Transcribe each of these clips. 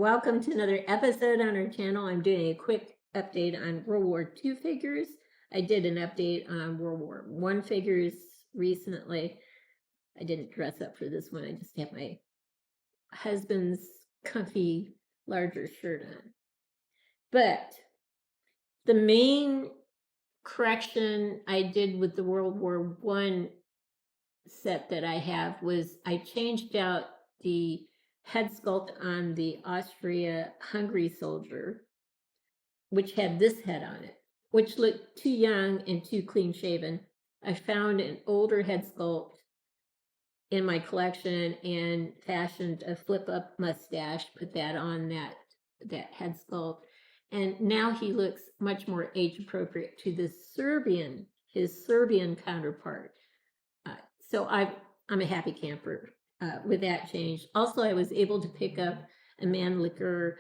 Welcome to another episode on our channel. I'm doing a quick update on World War II figures. I did an update on World War I figures recently. I didn't dress up for this one. I just have my husband's comfy, larger shirt on. But the main correction I did with the World War I set that I have was I changed out the head sculpt on the Austria-Hungary soldier, which had this head on it, which looked too young and too clean shaven. I found an older head sculpt in my collection and fashioned a flip up mustache, put that on that head sculpt. And now he looks much more age appropriate to his Serbian counterpart. So I'm a happy camper with that change. Also, I was able to pick up a Mannlicher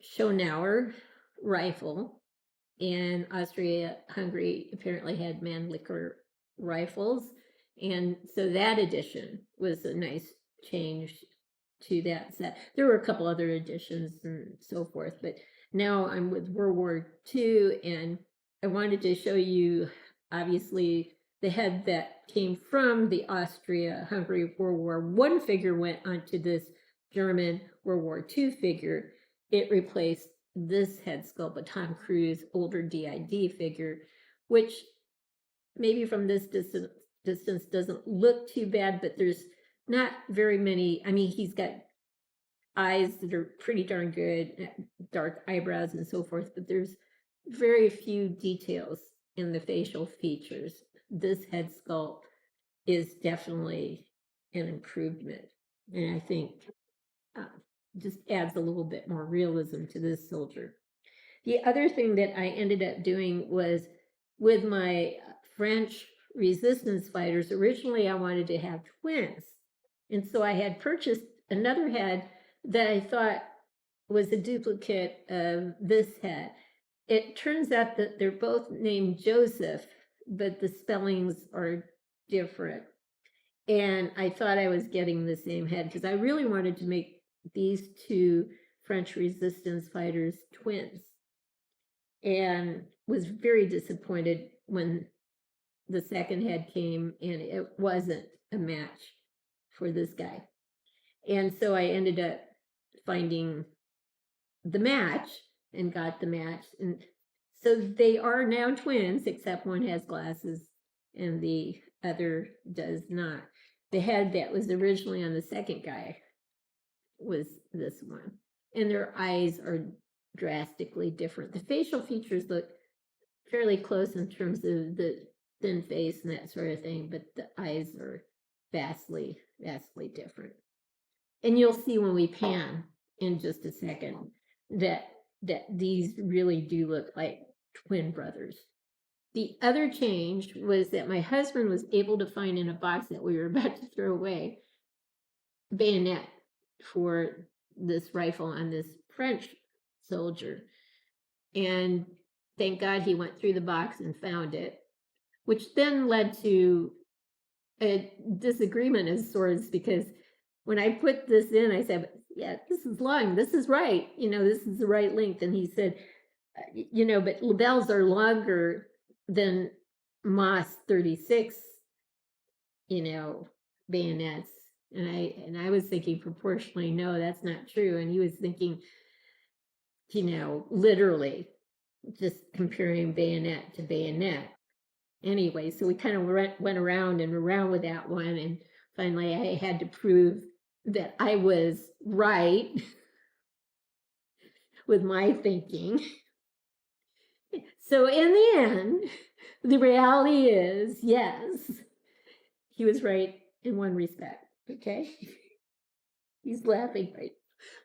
Schonauer rifle, and Austria-Hungary apparently had Mannlicher rifles, and so that addition was a nice change to that set. There were a couple other additions and so forth, but now I'm with World War II, and I wanted to show you, obviously, the head that came from the Austria-Hungary World War I figure went onto this German World War II figure. It replaced this head sculpt, a Tom Cruise older DID figure, which maybe from this distance doesn't look too bad, but there's not very many. I mean, he's got eyes that are pretty darn good, dark eyebrows and so forth, but there's very few details in the facial features. This head sculpt is definitely an improvement, and I think just adds a little bit more realism to this soldier. The other thing that I ended up doing was with my French resistance fighters. Originally, I wanted to have twins, and so I had purchased another head that I thought was a duplicate of this head. It turns out that they're both named Joseph, but the spellings are different. And I thought I was getting the same head because I really wanted to make these two French resistance fighters twins, and was very disappointed when the second head came and it wasn't a match for this guy. And so I ended up finding the match and got the match. And so they are now twins, except one has glasses and the other does not. The head that was originally on the second guy was this one. And their eyes are drastically different. The facial features look fairly close in terms of the thin face and that sort of thing, but the eyes are vastly, vastly different. And you'll see when we pan in just a second that these really do look like twin brothers. The other change was that my husband was able to find in a box that we were about to throw away bayonet for this rifle on this French soldier. And thank God he went through the box and found it, which then led to a disagreement of sorts, because when I put this in, I said, yeah, this is long, this is right, this is the right length. And he said, but Lebels are longer than Moss 36, bayonets. And I was thinking proportionally, no, that's not true. And he was thinking, literally just comparing bayonet to bayonet. Anyway, so we kind of went around and around with that one. And finally, I had to prove that I was right with my thinking. So in the end, the reality is, yes, he was right in one respect, okay? He's laughing, right?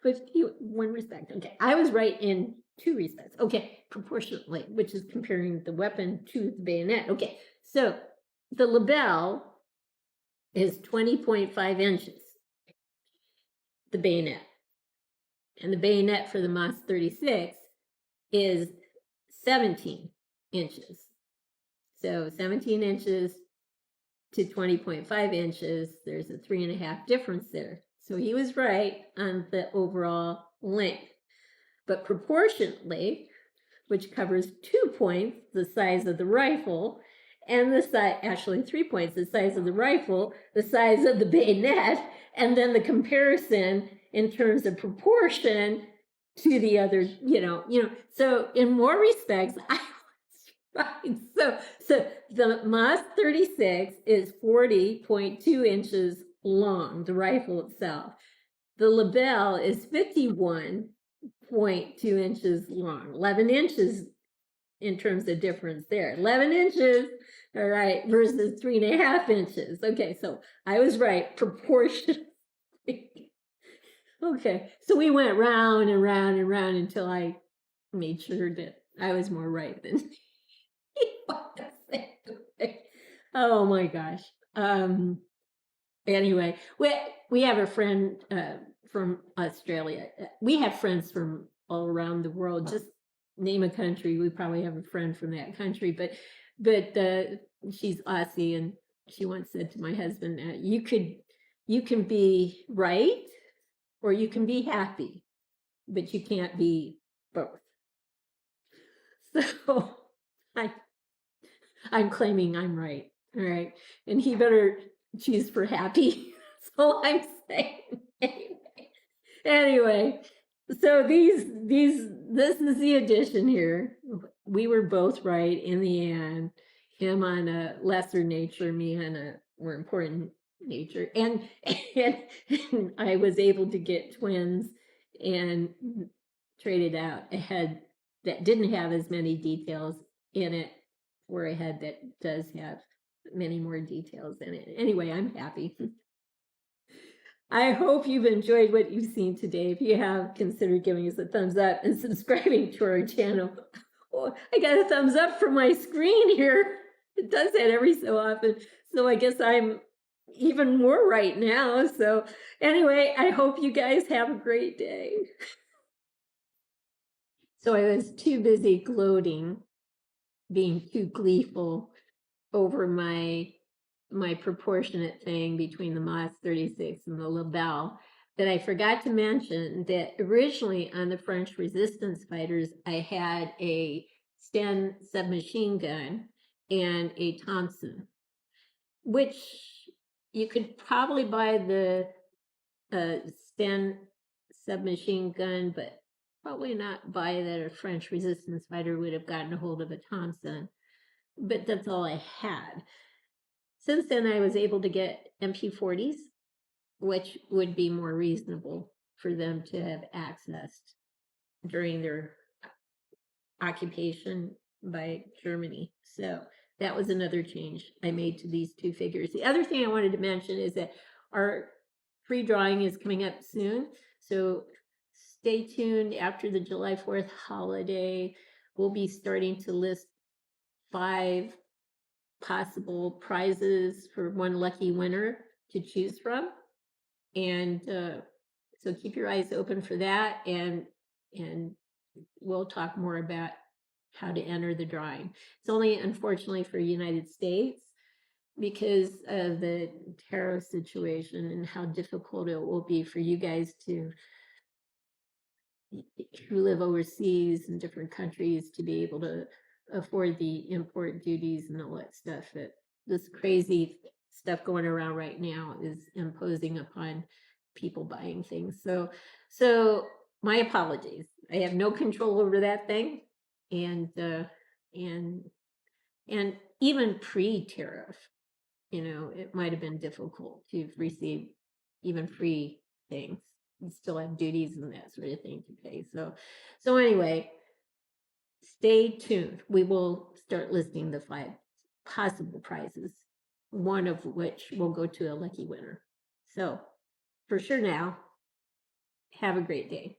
But one respect, okay. I was right in two respects, okay, proportionately, which is comparing the weapon to the bayonet. Okay, so the Lebel is 20.5 inches, the bayonet. And the bayonet for the Moss 36 is 17 inches. So 17 inches to 20.5 inches, there's a 3.5 difference there. So he was right on the overall length. But proportionately, which covers 2 points, the size of the rifle, and the size, actually 3 points, the size of the rifle, the size of the bayonet, and then the comparison in terms of proportion to the other, so in more respects, I was right. So the Moss 36 is 40.2 inches long, the rifle itself. The Lebel is 51.2 inches long, 11 inches in terms of difference there. 11 inches, all right, versus 3.5 inches. Okay, so I was right, proportionally. Okay, so we went round and round and round until I made sure that I was more right than he was. Oh my gosh. Anyway, we have a friend from Australia. We have friends from all around the world. Just name a country, we probably have a friend from that country. But she's Aussie, and she once said to my husband, you can be right or you can be happy, but you can't be both. So I'm claiming I'm right. All right. And he better choose for happy. That's all I'm saying. Anyway, so this is the addition here. We were both right in the end. Him on a lesser nature, me on a more important nature. And I was able to get twins and traded out a head that didn't have as many details in it for a head that does have many more details in it. Anyway, I'm happy. I hope you've enjoyed what you've seen today. If you have, consider giving us a thumbs up and subscribing to our channel. Oh, I got a thumbs up from my screen here. It does that every so often. So I guess I'm even more right now. So anyway, I hope you guys have a great day. So I was too busy gloating, being too gleeful over my proportionate thing between the Moss 36 and the Lebel, that I forgot to mention that originally on the French resistance fighters, I had a Sten submachine gun and a Thompson, which you could probably buy the Sten submachine gun, but probably not buy that a French resistance fighter would have gotten a hold of a Thompson. But that's all I had. Since then, I was able to get MP40s, which would be more reasonable for them to have accessed during their occupation by Germany. So that was another change I made to these two figures. The other thing I wanted to mention is that our free drawing is coming up soon. So stay tuned. After the July 4th holiday, we'll be starting to list 5 possible prizes for one lucky winner to choose from. And so keep your eyes open for that, and we'll talk more about how to enter the drawing. It's only unfortunately for United States because of the tariff situation and how difficult it will be for you guys who live overseas in different countries to be able to afford the import duties and all that stuff. That this crazy stuff going around right now is imposing upon people buying things. So my apologies. I have no control over that thing, and even pre-tariff, it might have been difficult to receive even free things. You still have duties and that sort of thing to pay. So anyway, stay tuned. We will start listing the 5 possible prizes, one of which will go to a lucky winner. So for sure now, have a great day.